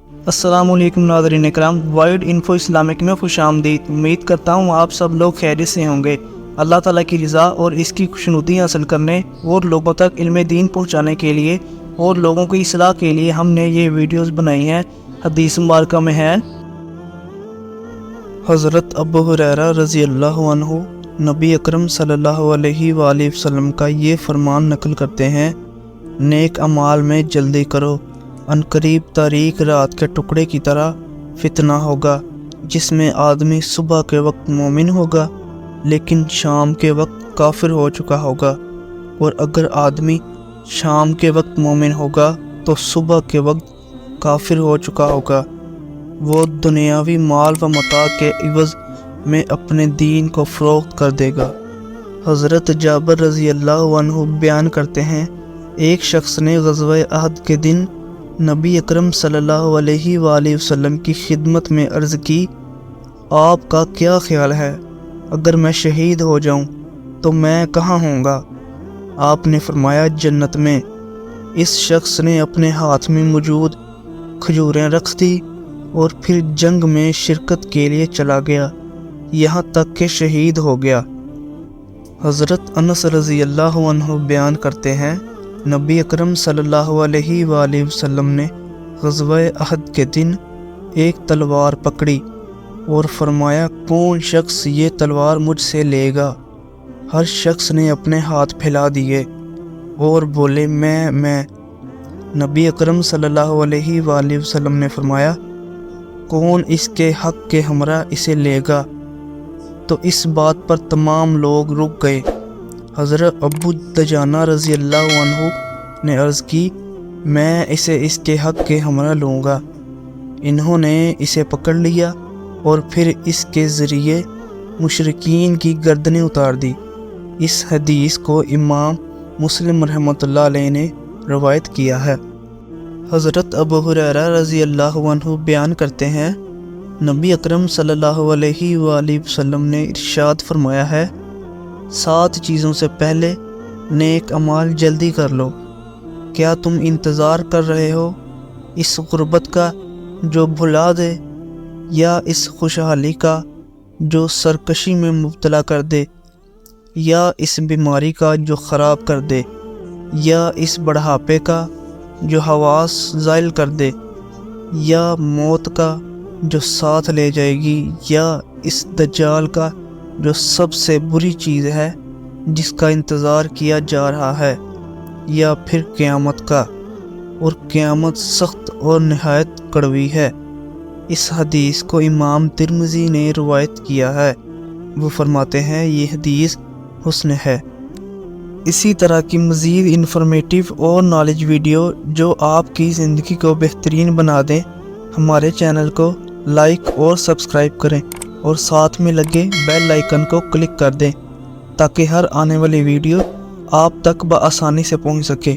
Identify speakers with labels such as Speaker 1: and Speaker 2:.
Speaker 1: अस्सलाम वालेकुम नाज़रीन इकराम, वाइड इन्फो इस्लामिक में खुशामदीद। उम्मीद करता हूँ आप सब लोग खैरियत से होंगे। अल्लाह ताला की रज़ा और इसकी खुशनुदी हासिल करने और लोगों तक इल्म दीन पहुँचाने के लिए और लोगों की इस्लाह के लिए हमने ये वीडियोस बनाई हैं। हदीस मुबारक में है, हज़रत अबू हुरैरा रज़ी अल्लाह अन्हु नबी अकरम सल्लल्लाहु अलैहि वसल्लम का ये फरमान नकल करते हैं, नेक अमाल में जल्दी करो, अनकरीब तारीक रात के टुकड़े की तरह फितना होगा जिसमें आदमी सुबह के वक्त मोमिन होगा लेकिन शाम के वक्त काफिर हो चुका होगा, और अगर आदमी शाम के वक्त मोमिन होगा तो सुबह के वक्त काफिर हो चुका होगा। वो दुनियावी माल व मता के इवज़ में अपने दीन को फ़रोख्त कर देगा। हज़रत जाबिर रज़ी अल्लाह अन्हु बयान करते हैं, एक शख्स ने ग़ज़वा अहद के दिन नबी अकरम सल्लल्लाहु अलैहि वसल्लम की खिदमत में अर्ज़ की, आपका क्या ख्याल है, अगर मैं शहीद हो जाऊं तो मैं कहाँ होऊंगा? आपने फरमाया, जन्नत में। इस शख्स ने अपने हाथ में मौजूद खजूरें रख दी और फिर जंग में शिरकत के लिए चला गया, यहाँ तक कि शहीद हो गया। हज़रत अनस रज़ी अल्लाह अन्हु बयान करते हैं, नबी अकरम सल्लल्लाहु अलैहि वसल्लम ने ग़ज़वा अहद के दिन एक तलवार पकड़ी और फरमाया, कौन शख्स ये तलवार मुझसे लेगा? हर शख्स ने अपने हाथ फैला दिए और बोले, मैं। नबी अकरम सल्लल्लाहु अलैहि वसल्लम ने फरमाया, कौन इसके हक़ के हमरा इसे लेगा? तो इस बात पर तमाम लोग रुक गए। हज़रत अबू दजाना रज़ी अल्लाह अन्हु ने अर्ज़ की, मैं इसे इसके हक़ के हमरा लूँगा। इन्होंने इसे पकड़ लिया और फिर इसके ज़रिए मुशरिकीन की गर्दनें उतार दी। इस हदीस को इमाम मुस्लिम रहमतुल्लाह अलैह ने रवायत किया है। हज़रत अबू हुरैरा रज़ी अल्लाह अन्हु बयान करते हैं, नबी अकरम सल्लल्लाहु अलैहि वसल्लम ने इरशाद फरमाया है, 7 चीज़ों से पहले नेक अमाल जल्दी कर लो। क्या तुम इंतज़ार कर रहे हो इस गुर्बत का जो भुला दे, या इस खुशहाली का जो सरकशी में मुब्तला कर दे, या इस बीमारी का जो ख़राब कर दे, या इस बढ़ापे का जो हवास ज़ाइल कर दे, या मौत का जो साथ ले जाएगी, या इस दज्जाल का जो सबसे बुरी चीज़ है जिसका इंतज़ार किया जा रहा है, या फिर क़यामत का, और क़यामत सख्त और नहायत कड़वी है। इस हदीस को इमाम तिर्मिज़ी ने रवायत किया है। वो फरमाते हैं, ये हदीस हुस्न है। इसी तरह की मज़ीद इन्फॉर्मेटिव और नॉलेज वीडियो जो आपकी ज़िंदगी को बेहतरीन बना दें, हमारे चैनल को लाइक और सब्सक्राइब करें और साथ में लगे बेल आइकन को क्लिक कर दें ताकि हर आने वाली वीडियो आप तक बआसानी से पहुंच सके।